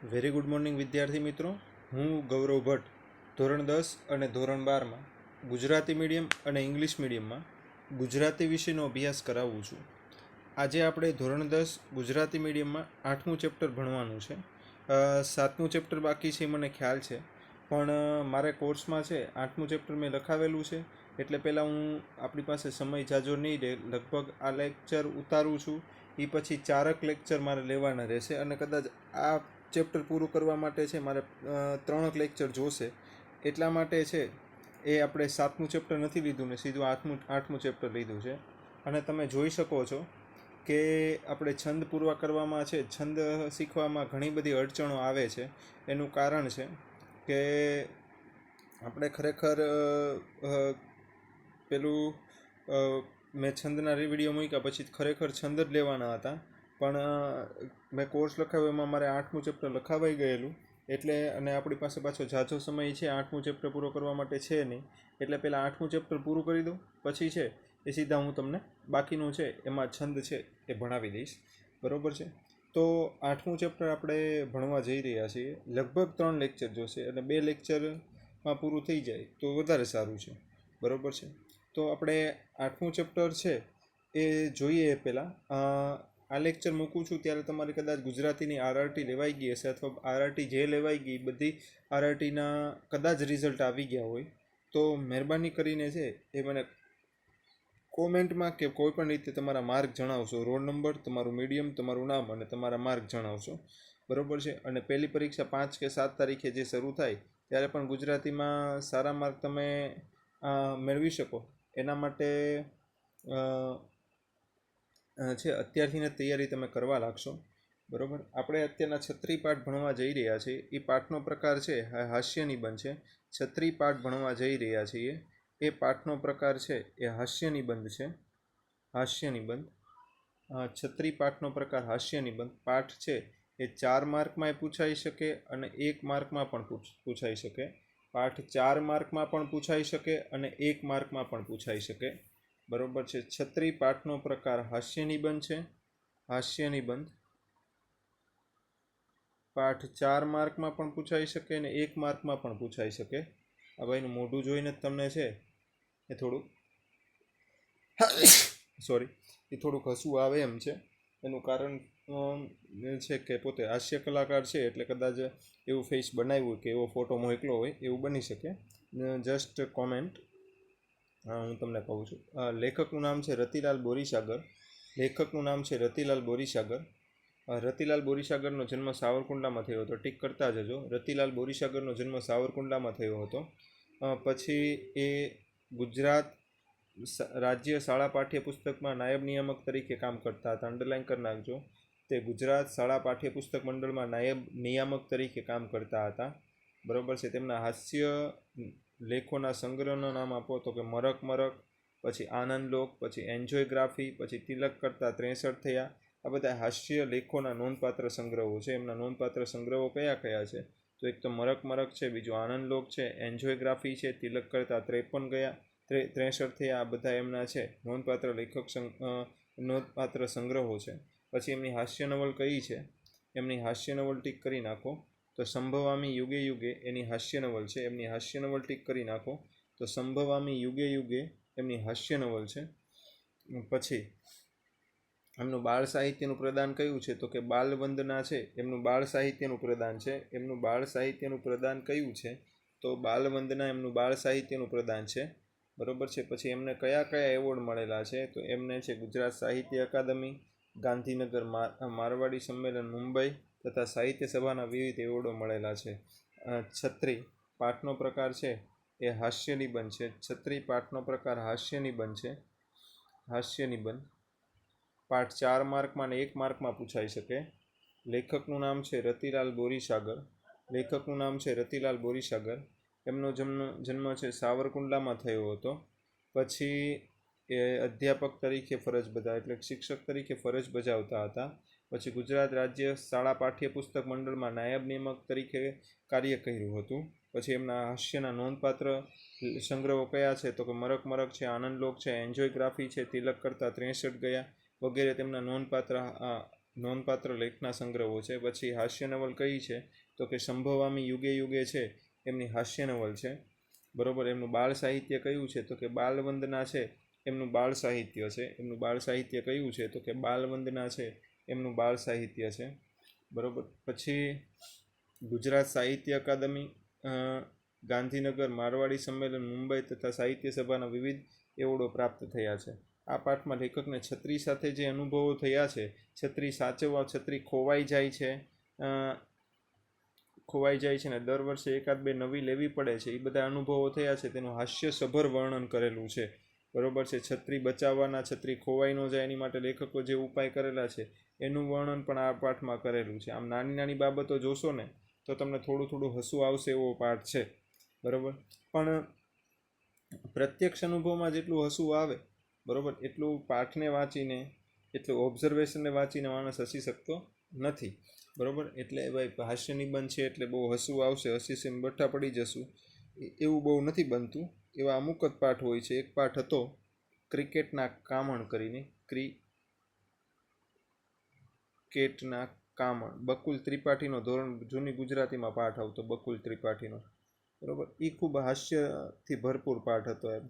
Very good morning વિદ્યાર્થી મિત્રો. હું ગૌરવ ભટ્ટ ધોરણ 10 અને ધોરણ 12માં ગુજરાતી મીડિયમ અને ઇંગ્લિશ મીડિયમમાં ગુજરાતી વિષયનો અભ્યાસ કરાવું છું. આજે આપણે ધોરણ 10 ગુજરાતી મીડિયમમાં 8મું ચેપ્ટર ભણવાનું છે. 7મું ચેપ્ટર બાકી છે મને ખ્યાલ છે, પણ મારે કોર્સમાં છે 8મું ચેપ્ટર મેં લખાવેલું છે. એટલે પહેલાં હું આપણી પાસે સમય જાજો નહીં રહે, લગભગ આ લેક્ચર ઉતારું છું એ પછી 4 લેક્ચર મારે લેવાના રહેશે, અને કદાચ આ ચેપ્ટર પૂરું કરવા માટે છે મારે 3 લેક્ચર જોશે. એટલા માટે છે એ આપણે 7મું ચેપ્ટર નથી લીધું ને સીધું 8મું ચેપ્ટર લીધું છે. અને તમે જોઈ શકો છો કે આપણે છંદ પૂરવા કરવામાં છે, છંદ શીખવામાં ઘણી બધી અડચણો આવે છે. એનું કારણ છે કે આપણે ખરેખર પેલું મેં છંદના વિડીયો મૂક્યા પછી ખરેખર છંદ જ લેવાના હતા, પણ મેં કોર્સ લખાવ્યો એમાં મારે 8મું ચેપ્ટર લખાવાઈ ગયેલું. એટલે અને આપણી પાસે પાછો ઝાઝો સમય છે 8મું ચેપ્ટર પૂરો કરવા માટે છે નહીં. એટલે પહેલાં 8મું ચેપ્ટર પૂરું કરી દઉં, પછી છે એ સીધા હું તમને બાકીનું છે એમાં છંદ છે એ ભણાવી દઈશ. બરાબર છે? તો 8મું ચેપ્ટર આપણે ભણવા જઈ રહ્યા છીએ. લગભગ 3 લેક્ચર જોશે, અને 2 લેક્ચરમાં પૂરું થઈ જાય તો વધારે સારું છે. બરાબર છે? તો આપણે 8મું ચેપ્ટર છે એ જોઈએ. પહેલાં આ લેક્ચર મૂકું છું ત્યારે તમારી કદાચ ગુજરાતીની આરઆરટી લેવાઈ ગઈ હશે, અથવા આરઆરટી જે લેવાઈ ગઈ બધી આરઆરટીના કદાચ રિઝલ્ટ આવી ગયા હોય. તો મહેરબાની કરીને છે એ મને કોમેન્ટમાં કે કોઈ પણ રીતે તમારા માર્ક જણાવશો. રોલ નંબર, તમારું મીડિયમ, તમારું નામ અને તમારા માર્ક જણાવશો. બરાબર છે? અને પહેલી પરીક્ષા 5 કે 7 તારીખે જે શરૂ થાય ત્યારે પણ ગુજરાતીમાં સારા માર્ક તમે મેળવી શકો એના માટે છે અત્યારથી તૈયારી તમે કરવા લાગશો. બરાબર? આપણે અત્યારના છત્રી પાઠ ભણવા જઈ રહ્યા છીએ. એ પાઠનો પ્રકાર છે હાસ્ય નિબંધ છે. છત્રી પાઠ ભણવા જઈ રહ્યા છીએ એ પાઠનો પ્રકાર છે એ હાસ્ય નિબંધ છે. હાસ્ય નિબંધ. છત્રી પાઠનો પ્રકાર હાસ્ય નિબંધ. પાઠ છે એ 4 માર્કમાં પૂછાઈ શકે અને 1 માર્કમાં પણ પૂછાઈ શકે. પાઠ 4 માર્કમાં પણ પૂછાઈ શકે અને 1 માર્કમાં પણ પૂછાઈ શકે. બરાબર છે? છત્રી પાઠનો પ્રકાર હાસ્ય નિબંધ છે. હાસ્ય નિબંધ. પાઠ 4 માર્કમાં પણ પૂછાઈ શકે અને 1 માર્કમાં પણ પૂછાઈ શકે. આ ભાઈનું મોઢું જોઈને જ તમને છે એ થોડુંક એ થોડુંક હસવું આવે એમ છે. એનું કારણ છે કે પોતે હાસ્ય કલાકાર છે, એટલે કદાચ એવું ફેસ બનાવ્યું કે એવો ફોટો મોકલો હોય એવું બની શકે. જસ્ટ કોમેન્ટ હું તમને કહું છું. લેખકનું નામ છે રતિલાલ બોરીસાગર. લેખકનું નામ છે રતિલાલ બોરીસાગર. રતિલાલ બોરીસાગરનો જન્મ સાવરકુંડલામાં થયો હતો. ટીક કરતા જજો. રતિલાલ બોરીસાગરનો જન્મ સાવરકુંડલામાં થયો હતો. પછી એ ગુજરાત રાજ્ય શાળા પાઠ્યપુસ્તકમાં નાયબ નિયામક તરીકે કામ કરતા હતા. અંડરલાઇન કરી નાખજો. તે ગુજરાત શાળા પાઠ્યપુસ્તક મંડળમાં નાયબ નિયામક તરીકે કામ કરતા હતા. બરાબર છે? તેમના હાસ્ય લેખોના સંગ્રહનું નામ આપો તો કે મરક મરક, પછી આનંદલોક, પછી એન્જોયગ્રાફી, પછી તિલક કરતા 63 થયા. આ બધા હાસ્ય લેખોના નોંધપાત્ર સંગ્રહો છે. એમના નોંધપાત્ર સંગ્રહો કયા કયા છે? તો એક તો મરક મરક છે, બીજું આનંદલોક છે, એન્જોયગ્રાફી છે, તિલક કરતા 53 ગયા, 63 થયા. આ બધા એમના છે નોંધપાત્ર નોંધપાત્ર સંગ્રહો છે. પછી એમની હાસ્ય નવલ કઈ છે? એમની હાસ્ય નવલ ટીક કરી નાખો તો સંભવામી યુગે યુગે એની હાસ્ય નવલ છે. એમની હાસ્ય નવલ ટીક કરી નાખો તો સંભવામી યુગે યુગે એમની હાસ્ય નવલ છે. પછી એમનું બાળ સાહિત્યનું પ્રદાન કયું છે? તો કે બાલવંદના છે. એમનું બાળ સાહિત્યનું પ્રદાન છે. એમનું બાળ સાહિત્યનું પ્રદાન કયું છે? તો બાલવંદના એમનું બાળ સાહિત્યનું પ્રદાન છે. બરાબર છે? પછી એમને કયા કયા એવોર્ડ મળેલા છે? તો એમને છે ગુજરાત સાહિત્ય અકાદમી, ગાંધીનગર મારવાડી સંમેલન મુંબઈ તથા સાહિત્ય સભાના વિવિધ એવોર્ડો મળેલા છે. છત્રી પાઠનો પ્રકાર છે એ હાસ્ય નિબંધ છે. છત્રી પાઠનો પ્રકાર હાસ્ય નિબંધ છે. હાસ્ય નિબંધ. પાઠ 4 માર્કમાં અને 1 માર્કમાં પૂછાઈ શકે. લેખકનું નામ છે રતિલાલ બોરીસાગર. લેખકનું નામ છે રતિલાલ બોરીસાગર. એમનો જન્મ છે સાવરકુંડલામાં થયો હતો. પછી એ અધ્યાપક તરીકે ફરજ બજાવતા, એટલે શિક્ષક તરીકે ફરજ બજાવતા હતા. પછી ગુજરાત રાજ્ય શાળા પાઠ્યપુસ્તક મંડળમાં નાયબ નિયામક તરીકે કાર્ય કર્યું હતું. પછી એમના હાસ્યના નોંધપાત્ર સંગ્રહો કયા છે? તો કે મરક મરક છે, આનંદલોક છે, એન્જોયગ્રાફી છે, તિલક કરતા 63 ગયા વગેરે તેમના નોંધપાત્ર નોંધપાત્ર લેખના સંગ્રહો છે. પછી હાસ્ય નવલ કઈ છે તો કે સંભવામી યુગે યુગે છે એમની હાસ્ય નવલ છે. બરોબર. એમનું બાળ સાહિત્ય કયું છે તો કે બાલવંદના છે એમનું બાળ સાહિત્ય છે. એમનું બાળ સાહિત્ય કયું છે તો કે બાલવંદના છે એમનું બાળ સાહિત્ય છે. બરોબર. પછી ગુજરાત સાહિત્ય અકાદમી, ગાંધીનગર, મારવાડી સંમેલન, મુંબઈ તથા સાહિત્ય સભાના વિવિધ એવોર્ડો પ્રાપ્ત થયા છે. આ પાઠમાં લેખકને છત્રી સાથે જે અનુભવો થયા છે, છત્રી સાચવવા, છત્રી ખોવાઈ જાય છે ને દર વર્ષે એકાદ બે નવી લેવી પડે છે, એ બધા અનુભવો થયા છે તેનું હાસ્યસભર વર્ણન કરેલું છે. બરોબર છે. છત્રી બચાવવાના, છત્રી ખોવાઈ ન જાય એની માટે લેખકો જે ઉપાય કરેલા છે એનું વર્ણન પણ આ પાઠમાં કરેલું છે. આમ નાની નાની બાબતો જોશો ને તો તમને થોડું થોડું હસવું આવશે એવો પાઠ છે. બરોબર. પણ પ્રત્યક્ષ અનુભવમાં જેટલું હસવું આવે, બરોબર, એટલું પાઠને વાંચીને, એટલું ઓબ્ઝર્વેશનને વાંચીને માણસ હસી શકતો નથી. બરોબર. એટલે ભાઈ હાસ્ય નિબંધ છે એટલે બહુ હસવું આવશે, હસીને બઠ્ઠા પડી જશું એવું બહુ નથી બનતું. એવા અમુક જ પાઠ હોય છે. એક પાઠ હતો ક્રિકેટના કામણ કરીને, ક્રિકેટના કામણ, બકુલ ત્રિપાઠીનો ધોરણ જૂની ગુજરાતીમાં પાઠ આવતો, બકુલ ત્રિપાઠીનો. બરોબર. એ ખૂબ હાસ્યથી ભરપૂર પાઠ હતો. એમ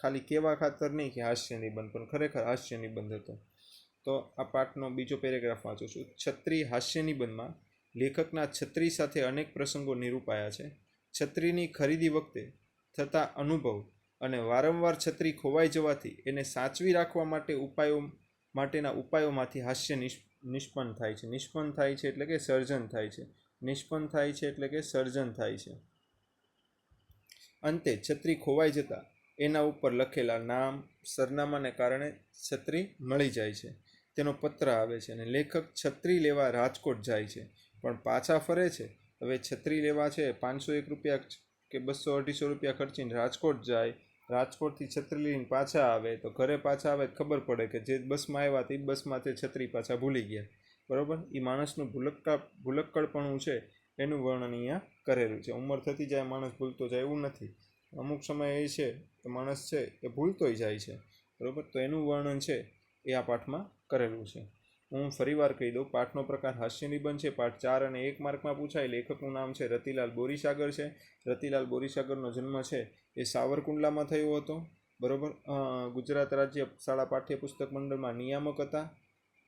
ખાલી કેવા ખાતર નહીં કે હાસ્ય નિબંધ, પણ ખરેખર હાસ્ય નિબંધ હતો. તો આ પાઠનો બીજો પેરેગ્રાફ વાંચું છું. છત્રી હાસ્ય નિબંધમાં લેખકના છત્રી સાથે અનેક પ્રસંગો નિરૂપાયા છે. છત્રીની ખરીદી વખતે થતા અનુભવ અને વારંવાર છત્રી ખોવાઈ જવાથી એને સાચવી રાખવા માટેના ઉપાયોમાંથી હાસ્ય નિષ્પન્ન થાય છે. નિષ્પન્ન થાય છે એટલે કે સર્જન થાય છે. નિષ્પન્ન થાય છે એટલે કે સર્જન થાય છે. અંતે છત્રી ખોવાઈ જતા એના ઉપર લખેલા નામ, સરનામાને કારણે છત્રી મળી જાય છે. તેનો પત્ર આવે છે અને લેખક છત્રી લેવા રાજકોટ જાય છે, પણ પાછા ફરે છે. હવે છત્રી લેવા છે 501 રૂપિયા કે 200-250 રૂપિયા ખર્ચીને રાજકોટ જાય. રાજકોટથી છત્રી લઈને પાછા આવે તો ઘરે પાછા આવે ખબર પડે કે જે બસમાં આવ્યા તે બસમાં તે છત્રી પાછા ભૂલી ગયા. બરાબર. એ માણસનું ભૂલક્કડપણું છે એનું વર્ણન અહીંયા કરેલું છે. ઉંમર થતી જાય માણસ ભૂલતો જાય એવું નથી. અમુક સમય એ છે કે માણસ છે એ ભૂલતોય જાય છે. બરાબર. તો એનું વર્ણન છે એ આ પાઠમાં કરેલું છે. હું ફરીવાર કહી દઉં. પાઠનો પ્રકાર હાસ્ય નિબંધ છે. પાઠ 4 અને 1 માર્કમાં પૂછાય. લેખકનું નામ છે રતિલાલ બોરીસાગર છે. રતિલાલ બોરીસાગરનો જન્મ છે એ સાવરકુંડલામાં થયો હતો. બરાબર. ગુજરાત રાજ્ય શાળા પાઠ્યપુસ્તક મંડળમાં નિયામક હતા.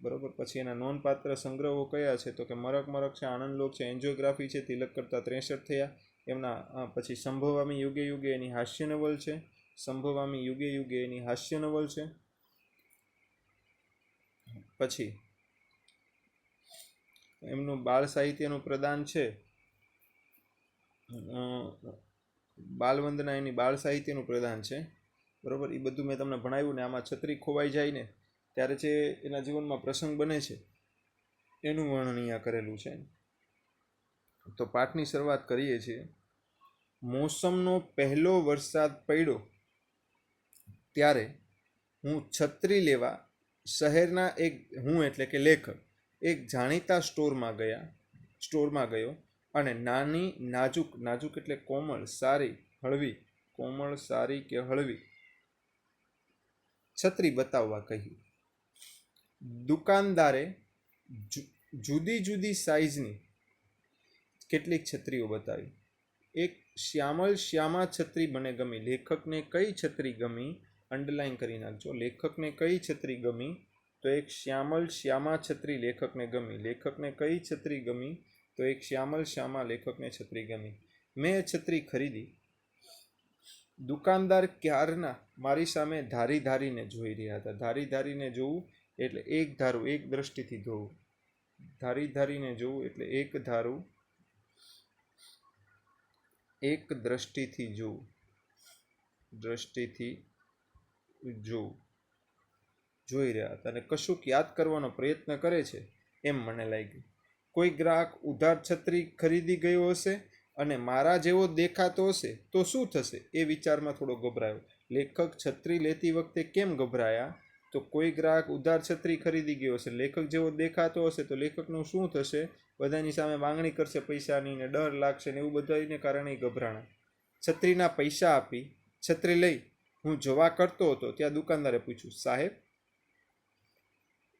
બરાબર. પછી એના નોંધપાત્ર સંગ્રહો કયા છે તો કે મરક છે, આનંદલોક છે, એન્જિયોગ્રાફી છે, તિલક કરતા 63 થયા. એમના પછી સંભવામી યુગે યુગે એની હાસ્ય નવલ છે. સંભવામી યુગે યુગે એની હાસ્ય નવલ છે. પછી એમનું બાળ સાહિત્યનું પ્રદાન છે, બાલવંદના એની બાળ સાહિત્યનું પ્રદાન છે. બરાબર. એ બધું મેં તમને ભણાવ્યું ને. આમાં છત્રી ખોવાઈ જાય ને ત્યારે જે એના જીવનમાં પ્રસંગ બને છે એનું વર્ણન અહીંયા કરેલું છે. તો પાઠની શરૂઆત કરીએ છીએ. મોસમનો પહેલો વરસાદ પડ્યો ત્યારે હું છત્રી લેવા શહેરના હું એટલે કે લેખક એક જાણીતા સ્ટોરમાં ગયો અને નાની નાજુક એટલે કોમળ, સારી, હળવી, કોમળ, સારી કે હળવી છત્રી બતાવવા કહ્યું. દુકાનદારે જુદી જુદી સાઈઝની કેટલીક છત્રીઓ બતાવી. એક શ્યામા છત્રી મને ગમી. લેખકને કઈ છત્રી ગમી? અંડરલાઈન કરી નાખજો. લેખકને કઈ છત્રી ગમી? તો એક શ્યામા છત્રી લેખકને ગમી. લેખકને કઈ છત્રી ગમી? તો એક શ્યામા લેખકને છત્રી ગમી. મેં છત્રી ખરીદી. દુકાનદાર ક્યારના મારી સામે ધારીને જોઈ રહ્યા હતા. ધારીને જોવું એટલે એક ધારું, એક દ્રષ્ટિથી જોવું. ધારીને જોવું એટલે એક ધારું, એક દ્રષ્ટિથી જોવું. જોઈ રહ્યા હતા અને કશુંક યાદ કરવાનો પ્રયત્ન કરે છે એમ મને લાગ્યું. કોઈ ગ્રાહક ઉધાર છત્રી ખરીદી ગયો હશે અને મારા જેવો દેખાતો હશે તો શું થશે એ વિચારમાં થોડો ગભરાયો. લેખક છત્રી લેતી વખતે કેમ ગભરાયા? તો કોઈ ગ્રાહક ઉધાર છત્રી ખરીદી ગયો હશે, લેખક જેવો દેખાતો હશે તો લેખકનું શું થશે? બધાની સામે માંગણી કરશે પૈસાની ને ડર લાગશે ને એવું બધાને કારણે ગભરાણા. છત્રીના પૈસા આપી છત્રી લઈ હું જવા કરતો હતો ત્યાં દુકાનદારે પૂછ્યું, સાહેબ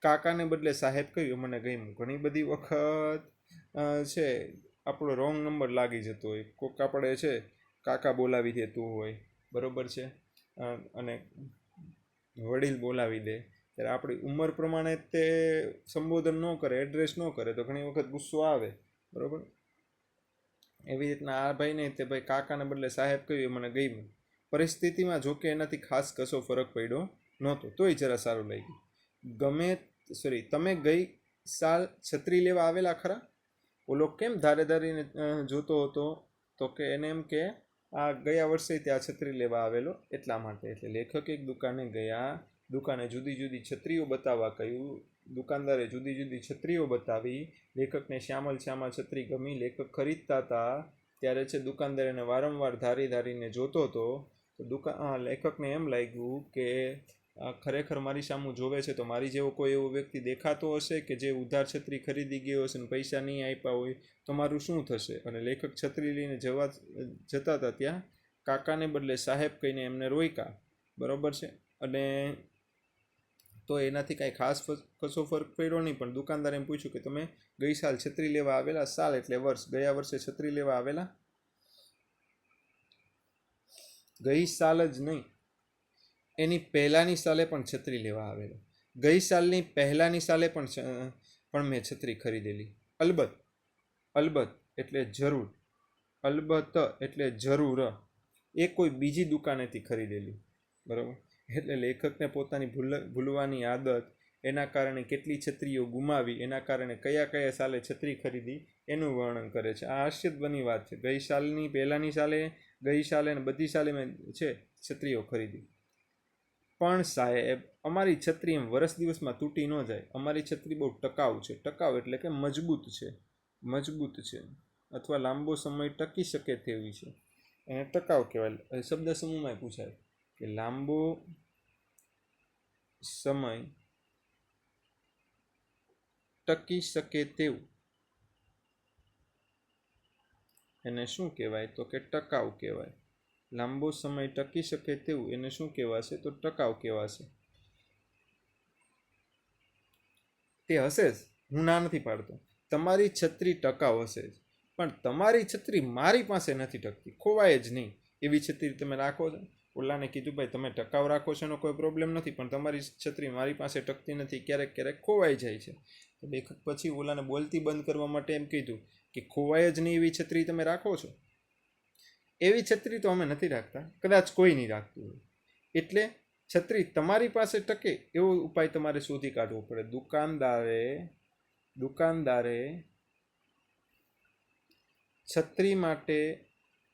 કાકાને બદલે સાહેબ કહ્યું મને ગમ્યું. ઘણી બધી વખત છે આપણો રોંગ નંબર લાગી જતો હોય. કોક આપણે છે કાકા બોલાવી દેતું હોય, બરાબર છે, અને વડીલ બોલાવી દે, ત્યારે આપણી ઉંમર પ્રમાણે તે સંબોધન ન કરે, એડ્રેસ ન કરે તો ઘણી વખત ગુસ્સો આવે, બરાબર. એવી રીતના આ ભાઈને તે ભાઈ કાકાને બદલે સાહેબ કહ્યું એ મને ગમ્યું. પરિસ્થિતિમાં જોકે એનાથી ખાસ કશો ફરક પડ્યો નહોતો, તોય જરા સારું લાગ્યું. તમે ગઈ સાલ છત્રી લેવા આવેલા ખરા? ઓલો કેમ ધારે ધારીને જોતો હતો? તો કે એને એમ કે આ ગયા વર્ષે ત્યાં છત્રી લેવા આવેલો એટલા માટે. એટલે લેખક એક દુકાને ગયા, દુકાને જુદી જુદી છત્રીઓ બતાવવા કહ્યું, દુકાનદારે જુદી જુદી છત્રીઓ બતાવી, લેખકને શ્યામલ છત્રી ગમી, લેખક ખરીદતા હતા ત્યારે છે દુકાનદાર એને વારંવાર ધારીને જોતો હતો. તો લેખકને એમ લાગ્યું કે ખરેખર મારી સામું જોવે છે તો મારી જેવો કોઈ એવો વ્યક્તિ દેખાતો હશે કે જે ઉધાર છત્રી ખરીદી ગયો હશે ને પૈસા નહીં આપ્યા હોય તો મારું શું થશે? અને લેખક છત્રી લઈને જતા હતા ત્યાં કાકાને બદલે સાહેબ કહીને એમને રોક્યા, બરાબર છે. અને તો એનાથી કાંઈ ખાસ કશો ફરક પડ્યો નહીં, પણ દુકાનદારે એમ પૂછ્યું કે તમે ગઈ સાલ છત્રી લેવા આવેલા? સાલ એટલે વર્ષ, ગયા વર્ષે છત્રી લેવા આવેલા? ગઈ સાલ જ નહીં, એની પહેલાંની સાલે પણ છત્રી લેવા આવેલો. ગઈ સાલની પહેલાંની સાલે પણ મેં છત્રી ખરીદેલી. અલબત્ત એટલે જરૂર, અલબત્ત એટલે જરૂર, એ કોઈ બીજી દુકાનેથી ખરીદેલી, બરાબર. એટલે લેખકને પોતાની ભૂલવાની આદત, એના કારણે કેટલી છત્રીઓ ગુમાવી, એના કારણે કયા સાલે છત્રી ખરીદી એનું વર્ણન કરે છે. આ હાસ્યાસ્પદની વાત છે. ગઈ સાલની પહેલાંની સાલે, ગઈ સાલે અને બધી સાલે મેં છે છત્રીઓ ખરીદી. પણ સાહેબ અમારી છત્રી એમ વર્ષ દિવસમાં તૂટી ન જાય. અમારી છત્રી બહુ ટકાઉ છે. ટકાઉ એટલે કે મજબૂત છે અથવા લાંબો સમય ટકી શકે તેવી છે, એને ટકાઉ કહેવાય. શબ્દ સમૂહમાં પૂછાય કે લાંબો સમય ટકી શકે તેવું એને શું કહેવાય? તો કે ટકાઉ કહેવાય. લાંબો સમય ટકી શકે તેવું એને શું કહેવાશે? તો ટકાઉ કહેવાશે. તે હશે જ, હું ના નથી પાડતો. તમારી છત્રી ટકાઉ હશે જ, પણ તમારી છત્રી મારી પાસે નથી ટકતી, ખોવાય જ નહીં એવી છત્રી તમે રાખો છો. ઓલાને કીધું ભાઈ તમે ટકાઉ રાખો છો એનો કોઈ પ્રોબ્લેમ નથી, પણ તમારી છત્રી મારી પાસે ટકતી નથી, ક્યારેક ખોવાઈ જાય છે. તો લેખક પછી ઓલાને બોલતી બંધ કરવા માટે એમ કીધું કે ખોવાય જ નહીં એવી છત્રી તમે રાખો છો? એવી છત્રી તો અમે નથી રાખતા, કદાચ કોઈ નહીં રાખતું હોય. એટલે છત્રી તમારી પાસે ટકે એવો ઉપાય તમારે શોધી કાઢવો પડે. દુકાનદારે છત્રી માટે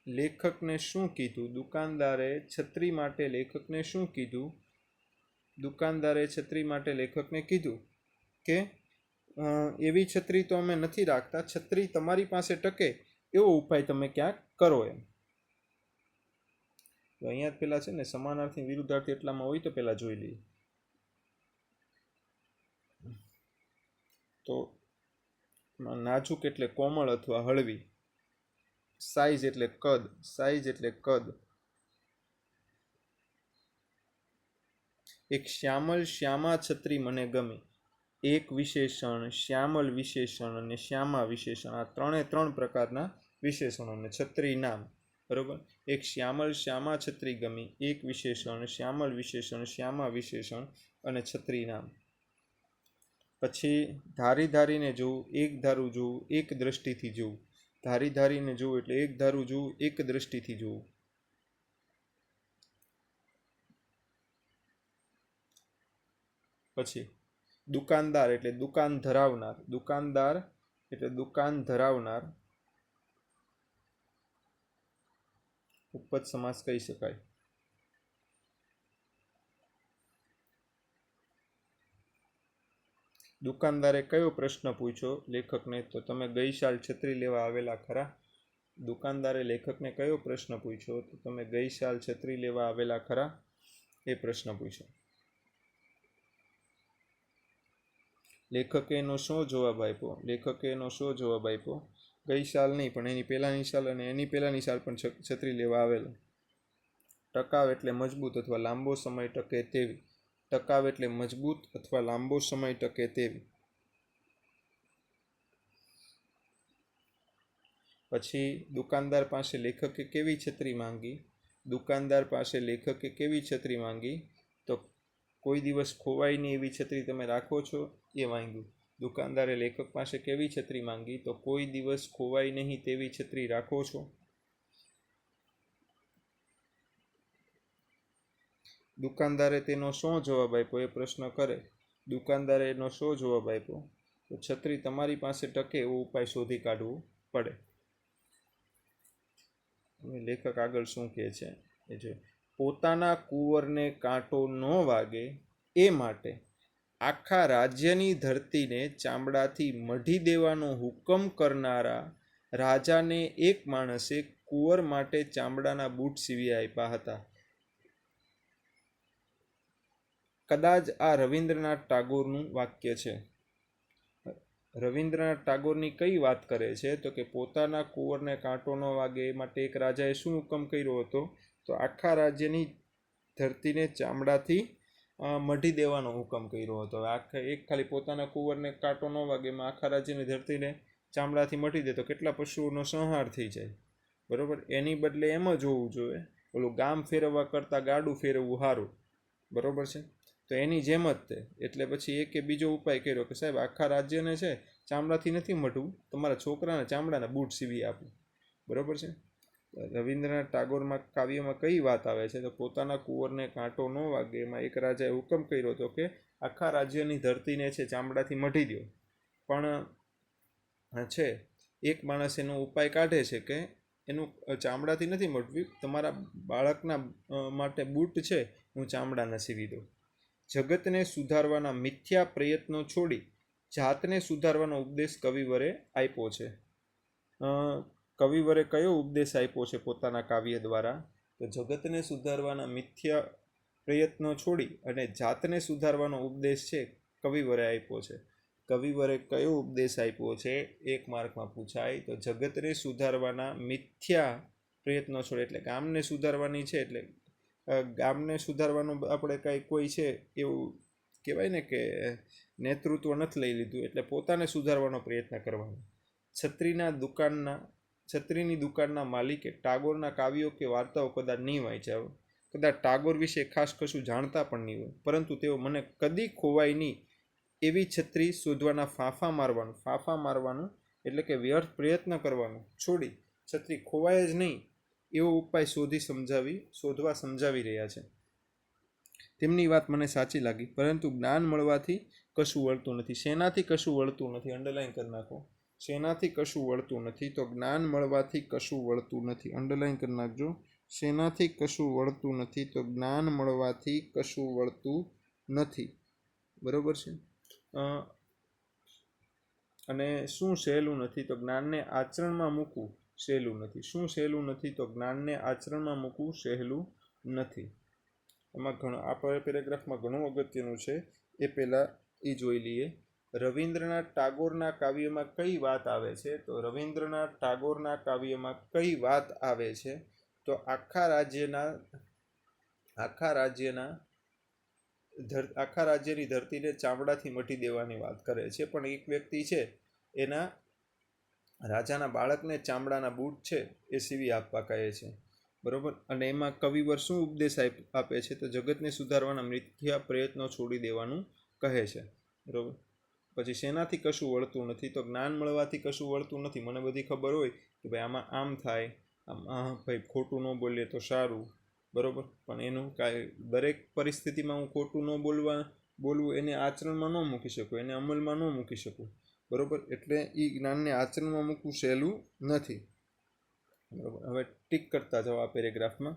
લેખકને શું કીધું? દુકાનદારે છત્રી માટે લેખકને શું કીધું? દુકાનદારે છત્રી માટે લેખકને કીધું કે એવી છત્રી તો અમે નથી રાખતા, છત્રી તમારી પાસે ટકે એવો ઉપાય તમે ક્યાંક કરો એમ. તો અહીંયા પેલા છે ને સમાનાર્થી વિરુદ્ધાર્થી એટલામાં હોય તો પેલા જોઈ લઈએ. તો નાજુક એટલે કોમળ અથવા હળવી. સાઈઝ એટલે કદ. એક શ્યામા છત્રી મને ગમે. એક વિશેષણ, શ્યામલ વિશેષણ અને શ્યામા વિશેષણ, આ ત્રણ પ્રકારના વિશેષણો અને છત્રી નામ, બરોબર. એક શ્યામા છત્રી ગમી, એક વિશેષણ, શ્યામલ વિશેષણ, શ્યામા વિશેષણ અને છત્રી નામ. પછી ધારીને જોવું, એક ધારું જોવું, એક દ્રષ્ટિથી જોવું. ધારીને જોવું એટલે એક ધારું જોવું, એક દ્રષ્ટિથી જોવું. પછી દુકાનદાર એટલે દુકાન ધરાવનાર, ઉપપદ સમાસ કહી શકાય. દુકાનદારે કયો પ્રશ્ન પૂછ્યો લેખકને? તો તમે ગઈ સાલ છત્રી લેવા આવેલા ખરા? દુકાનદારે લેખકને કયો પ્રશ્ન પૂછ્યો? તો તમે ગઈ સાલ છત્રી લેવા આવેલા ખરા? એ પ્રશ્ન પૂછ્યો. લેખકે એનો શું જવાબ આપ્યો? ગઈ સાલ નહીં, પણ એની પહેલાંની સાલ અને એની પહેલાંની સાલ પણ છત્રી લેવા આવેલો. ટકાઉ એટલે મજબૂત અથવા લાંબો સમય ટકે તેવી. ટકાવ એટલે મજબૂત અથવા લાંબો સમય ટકે તેવી. પછી દુકાનદાર પાસે લેખકે કેવી છત્રી માંગી? દુકાનદાર પાસે લેખકે કેવી છત્રી માંગી? તો કોઈ દિવસ ખોવાય નહીં એવી છત્રી તમે રાખો છો એ માંગ્યું. દુકાનદારે લેખક પાસે કેવી છત્રી માંગી? તો કોઈ દિવસ ખોવાય નહીં તેવી છત્રી રાખો છો. દુકાનદારે તેનો શું જવાબ આપ્યો એ પ્રશ્ન કરે. દુકાનદારે એનો શું જવાબ આપ્યો? તો છત્રી તમારી પાસે ટકે એવો ઉપાય શોધી કાઢવો પડે. લેખક આગળ શું કહે છે એ જો. પોતાના કુંવરને કાંટો ન વાગે એ માટે આખા રાજ્યની ધરતીને ચામડાથી મઢી દેવાનો હુકમ કરનારા રાજાને એક માણસે કુંવર માટે ચામડાના બૂટ સીવી આપ્યા હતા. કદાચ આ રવિન્દ્રનાથ ટાગોરનું વાક્ય છે. રવિન્દ્રનાથ ટાગોરની કઈ વાત કરે છે? તો કે પોતાના કુંવરને કાંટો ન વાગે એ માટે એક રાજાએ શું હુકમ કર્યો હતો? તો આખા રાજ્યની ધરતીને ચામડાથી મઢી દેવાનો હુકમ કર્યો હતો. એક ખાલી પોતાના કુંવરને કાંટો ન વાગે એમાં આખા રાજ્યની ધરતીને ચામડાથી મઢી દે તો કેટલા પશુઓનો સંહાર થઈ જાય. બરાબર. એની બદલે એમ જ હોવું જોઈએ, ઓલું ગામ ફેરવવા કરતાં ગાડું ફેરવવું સારું. બરાબર છે. તો એની જેમ જ તે. એટલે પછી એક બીજો ઉપાય કર્યો કે સાહેબ આખા રાજ્યને છે ચામડાથી નથી મઢવું, તમારા છોકરાને ચામડાના બૂટ સીવી આપો. બરાબર છે. રવિન્દ્રનાથ ટાગોરમાં કાવ્યમાં કઈ વાત આવે છે? તો પોતાના કુંવરને કાંટો ન વાગે એમાં એક રાજાએ હુકમ કર્યો હતો કે આખા રાજ્યની ધરતીને છે ચામડાથી મઢી દો. પણ છે એક માણસ એનો ઉપાય કાઢે છે કે એનું ચામડાથી નથી મઢવી, તમારા બાળકના માટે બૂટ છે હું ચામડાના સીવી દઉં. જગતને સુધારવાના મિથ્યા પ્રયત્નો છોડી જાતને સુધારવાનો ઉપદેશ કવિવરે આપ્યો છે. કવિવરે કયો ઉપદેશ આપ્યો છે પોતાના કાવ્ય દ્વારા? તો જગતને સુધારવાના મિથ્યા પ્રયત્નો છોડી અને જાતને સુધારવાનો ઉપદેશ છે કવિવરે આપ્યો છે. કવિવરે કયો ઉપદેશ આપ્યો છે? 1 માર્કમાં પૂછાય. તો જગતને સુધારવાના મિથ્યા પ્રયત્નો છોડી એટલે ગામને સુધારવાની છે, એટલે ગામને સુધારવાનું આપણે કાંઈ કોઈ છે એવું કહેવાય ને કે નેતૃત્વ નથી લઈ લીધું, એટલે પોતાને સુધારવાનો પ્રયત્ન કરવાનો. છત્રીની દુકાનના માલિકે ટાગોરના કાવ્યો કે વાર્તાઓ કદાચ નહીં વાંચ્યા હોય, કદાચ ટાગોર વિશે ખાસ કશું જાણતા પણ નહીં હોય, પરંતુ તેઓ મને કદી ખોવાય નહીં એવી છત્રી શોધવાના ફાંફા મારવાનું એટલે કે વ્યર્થ પ્રયત્ન કરવાનું છોડી છત્રી ખોવાય જ નહીં એવો ઉપાય શોધવા સમજાવી રહ્યા છે. તેમની વાત મને સાચી લાગી, પરંતુ જ્ઞાન મળવાથી કશું વળતું નથી. શેનાથી કશું વળતું નથી? અંડરલાઈન કરી નાખો. શેનાથી કશું વળતું નથી? તો જ્ઞાન મળવાથી કશું વળતું નથી. અંડરલાઈન કરી નાખજો. શેનાથી કશું વળતું નથી? તો જ્ઞાન મળવાથી કશું વળતું નથી. બરાબર છે. અને શું સહેલું નથી? તો જ્ઞાનને આચરણમાં મૂકવું સહેલું નથી. શું સહેલું નથી? તો જ્ઞાનને આચરણમાં મૂકવું સહેલું નથી. એમાં આ પેરેગ્રાફમાં ઘણું અગત્યનું છે, એ પહેલાં એ જોઈ લઈએ. રવિન્દ્રનાથ ટાગોરના કાવ્યમાં કઈ વાત આવે છે? તો રવિન્દ્રનાથ ટાગોરના કાવ્યમાં કઈ વાત આવે છે? તો આખા રાજ્યની ધરતીને ચામડાથી મઢી દેવાની વાત કરે છે. પણ એક વ્યક્તિ છે એના રાજાના બાળકને ચામડાના બૂટ છે એ સીવી આપવા કહે છે. બરાબર. અને એમાં કવિવર શું ઉપદેશ આપે છે? તો જગતને સુધારવાના મિથ્યા પ્રયત્નો છોડી દેવાનું કહે છે. બરાબર. પછી શેનાથી કશું વળતું નથી? તો જ્ઞાન મળવાથી કશું વળતું નથી. મને બધી ખબર હોય કે ભાઈ આમાં આમ થાય, આમ ભાઈ ખોટું ન બોલીએ તો સારું. બરાબર. પણ એનું કાંઈ દરેક પરિસ્થિતિમાં હું ખોટું ન બોલવું એને આચરણમાં ન મૂકી શકું, એને અમલમાં ન મૂકી શકું. બરાબર. એટલે એ જ્ઞાનને આચરણમાં મૂકવું સહેલું નથી. બરાબર. હવે ટીક કરતા જાઓ આ પેરેગ્રાફમાં.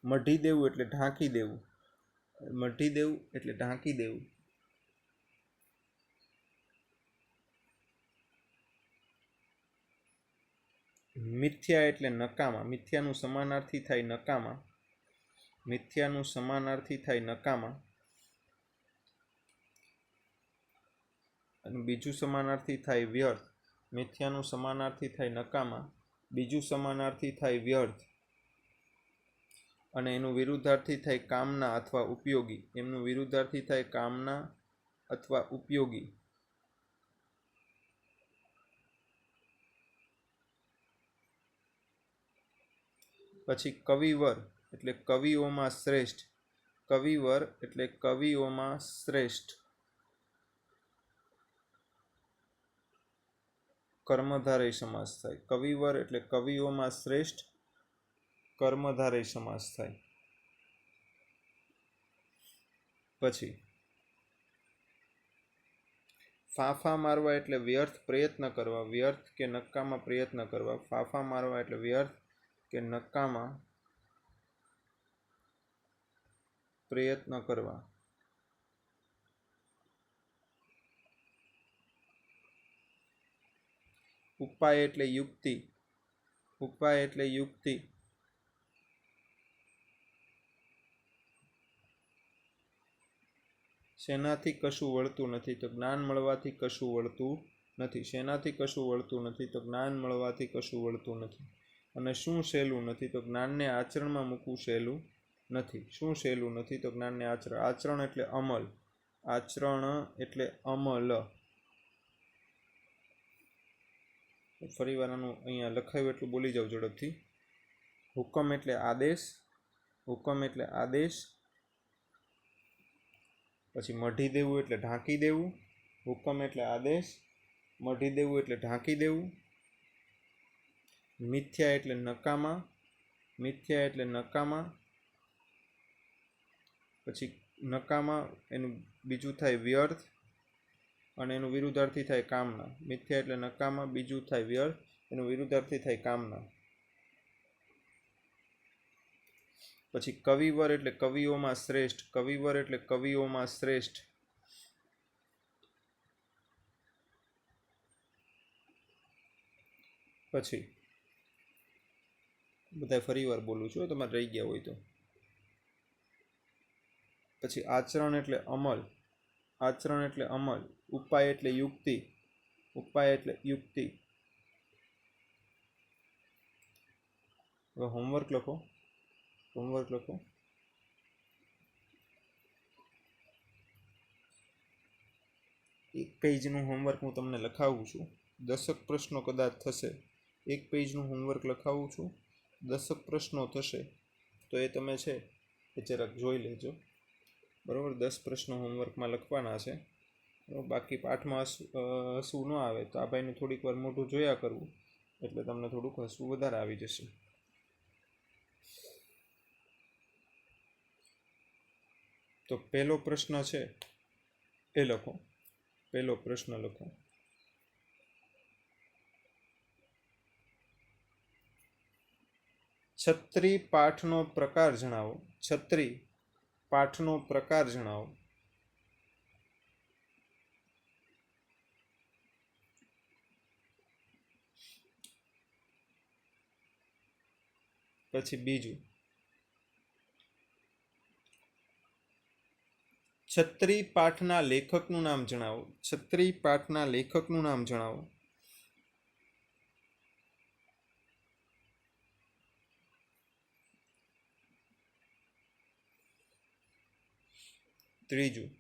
મઢી દેવું એટલે ઢાંકી દેવું. મઢી દેવું એટલે ઢાંકી દેવું. મિથ્યા એટલે નકામા. મિથ્યાનું સમાનાર્થી થાય નકામા. મિથ્યાનું સમાનાર્થી થાય નકામા. અને બીજું સમાનાર્થી થાય વ્યર્થ. મિથ્યાનું સમાનાર્થી થાય નકામા, બીજું સમાનાર્થી થાય વ્યર્થ. અને એનું વિરુદ્ધાર્થી થાય કામના અથવા ઉપયોગી. એમનું વિરુદ્ધાર્થી થાય કામના અથવા ઉપયોગી. પછી કવિવર એટલે કવિઓમાં શ્રેષ્ઠ. કવિવર એટલે કવિઓમાં શ્રેષ્ઠ. કર્મધારય સમાસ થાય. કવિવર એટલે કવિઓમાં શ્રેષ્ઠ, કર્મધારય સમાસ થાય. પછી ફાંફા મારવા એટલે વ્યર્થ પ્રયત્ન કરવા. વ્યર્થ કે નકામા પ્રયત્ન કરવા. ફાંફા મારવા એટલે વ્યર્થ કે નકામા પ્રયત્ન કરવા. ઉપાય એટલે યુક્તિ. ઉપાય એટલે યુક્તિ. શેનાથી કશું વળતું નથી? તો જ્ઞાન મળવાથી કશું વળતું નથી. શેનાથી કશું વળતું નથી? તો જ્ઞાન મળવાથી કશું વળતું નથી. અને શું સહેલું નથી? તો જ્ઞાનને આચરણમાં મૂકવું સહેલું નથી. શું સહેલું નથી? તો જ્ઞાનને આચરણ. આચરણ એટલે અમલ. આચરણ એટલે અમલ. ફરી વાર આનું અહીંયા લખાયું એટલું બોલી જાવ ઝડપથી. હુકમ એટલે આદેશ. હુકમ એટલે આદેશ. પછી મઢી દેવું એટલે ઢાંકી દેવું. હુકમ એટલે આદેશ. મઢી દેવું એટલે ઢાંકી દેવું. મિથ્યા એટલે નકામા. મિથ્યા એટલે નકામા. પછી નકામા એનું બીજું થાય વ્યર્થ અને એનું વિરુદ્ધાર્થી થાય કામના. મિથ્યા એટલે નકામા, બીજું થાય વ્યર્થ, એનું વિરુદ્ધાર્થી થાય કામના. પછી કવિવર એટલે કવિઓમાં શ્રેષ્ઠ. કવિવર એટલે કવિઓમાં શ્રેષ્ઠ. પછી બધા ફરી વાર બોલું છું, તમારે રહી ગયા હોય તો. પછી આચરણ એટલે અમલ. આચરણ એટલે અમલ. ઉપાય એટલે યુક્તિ. ઉપાય એટલે યુક્તિ. હવે હોમવર્ક લખો. હોમવર્ક લખો. એક પેજનું હોમવર્ક હું તમને લખાવું છું. 10 પ્રશ્નો કદાચ થશે. એક પેજનું હોમવર્ક લખાવું છું. 10 પ્રશ્નો થશે. તો એ તમે છે એ જરાક જોઈ લેજો. બરાબર, 10 પ્રશ્નો હોમવર્કમાં લખવાના છે. બાકી પાઠમાં હસવું ન આવે તો આ ભાઈનું થોડીક વાર મોઢું જોયા કરવું, એટલે તમને થોડુંક હસવું વધારે આવી જશે. તો પહેલો પ્રશ્ન છે એ લખો. પહેલો પ્રશ્ન લખો. છત્રી પાઠનો પ્રકાર જણાવો. છત્રી પાઠનો પ્રકાર જણાવો. પછી બીજું, છત્રી પાઠના લેખકનું નામ જણાવો. છત્રી પાઠના લેખકનું નામ જણાવો. ત્રીજું,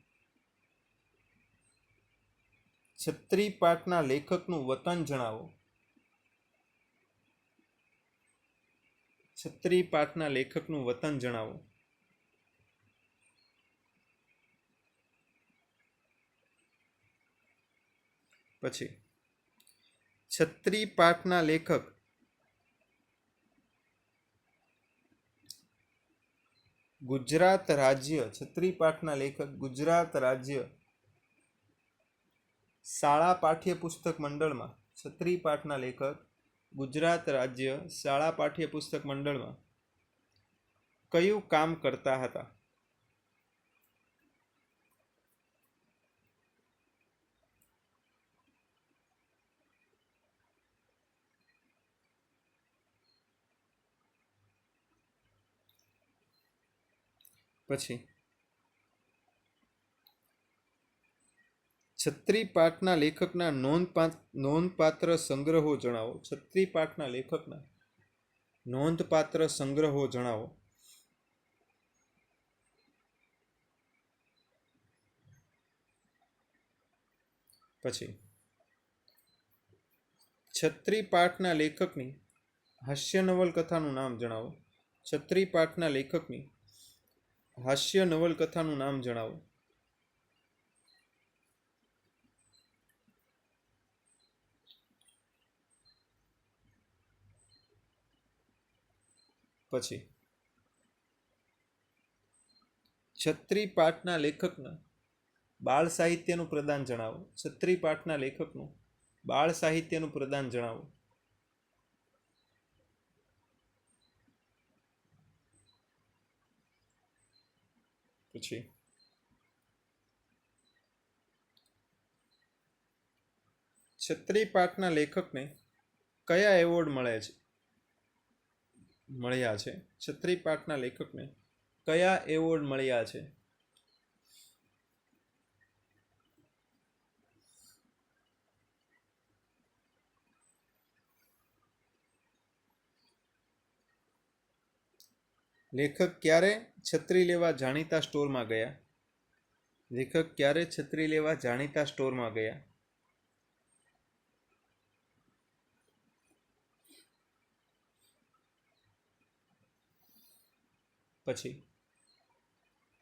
છત્રી પાઠના લેખકનું વતન જણાવો. છત્રી પાઠના લેખકનું વતન જણાવો. પછી છત્રી પાઠના લેખક ગુજરાત રાજ્ય. છત્રી પાઠના લેખક ગુજરાત રાજ્ય શાળા પાઠ્યપુસ્તક મંડળમાં. છત્રી પાઠના લેખક ગુજરાત રાજ્ય શાળા પાઠ્યપુસ્તક મંડળમાં કયું કામ કરતા હતા? પછી છત્રી પાઠના લેખકના નોંધપાત્ર સંગ્રહો જણાવો. છત્રી પાઠના લેખકના નોંધપાત્ર સંગ્રહો જણાવો. પછી છત્રી પાઠના લેખકની હાસ્ય નવલકથાનું નામ જણાવો. છત્રી પાઠના લેખકની હાસ્ય નવલકથાનું નામ જણાવો. પછી છત્રી પાઠના લેખકના બાળ સાહિત્યનું પ્રદાન જણાવો. છત્રી પાઠના લેખકનું બાળ સાહિત્યનું પ્રદાન જણાવો. પછી છત્રી પાઠના લેખકને કયા એવોર્ડ મળ્યા છે? છત્રી પાઠના લેખકને કયા એવોર્ડ મળ્યા છે? લેખક ક્યારે છત્રી લેવા જાણીતા સ્ટોરમાં ગયા? લેખક ક્યારે છત્રી લેવા જાણીતા સ્ટોરમાં ગયા? પછી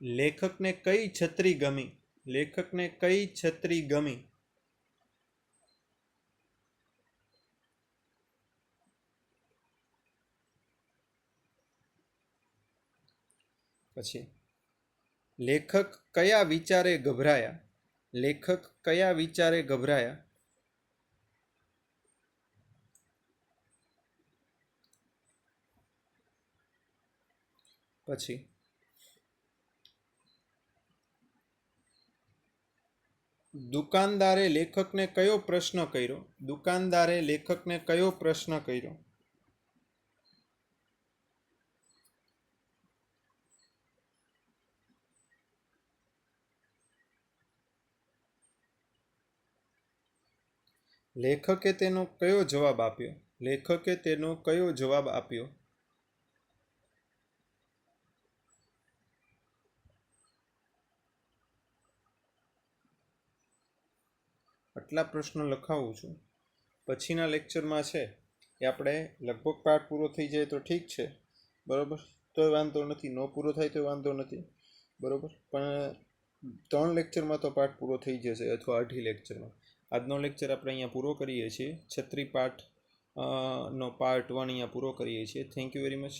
લેખકને કઈ છત્રી ગમી? લેખકને કઈ છત્રી ગમી? પછી લેખક કયા વિચારે ગભરાયા? લેખક કયા વિચારે ગભરાયા? પછી દુકાનદારે લેખકને કયો પ્રશ્ન કર્યો? દુકાનદારે લેખકને કયો પ્રશ્ન કર્યો? લેખકે તેનો કયો જવાબ આપ્યો? લેખકે તેનો કયો જવાબ આપ્યો? આટલા પ્રશ્નો લખાવું છું. પછીના લેક્ચરમાં છે એ આપણે લગભગ પાઠ પૂરો થઈ જાય તો ઠીક છે, બરાબર, તો વાંધો નથી. ન પૂરો થાય તો વાંધો નથી, બરાબર, પણ 3 લેક્ચરમાં તો પાઠ પૂરો થઈ જશે, અથવા 2.5 લેક્ચરમાં. આજનો લેક્ચર આપણે અહીંયા પૂરો કરીએ છીએ. છત્રી પાઠ નો પાર્ટ 1 અહીંયા પૂરો કરીએ છીએ. Thank you very much.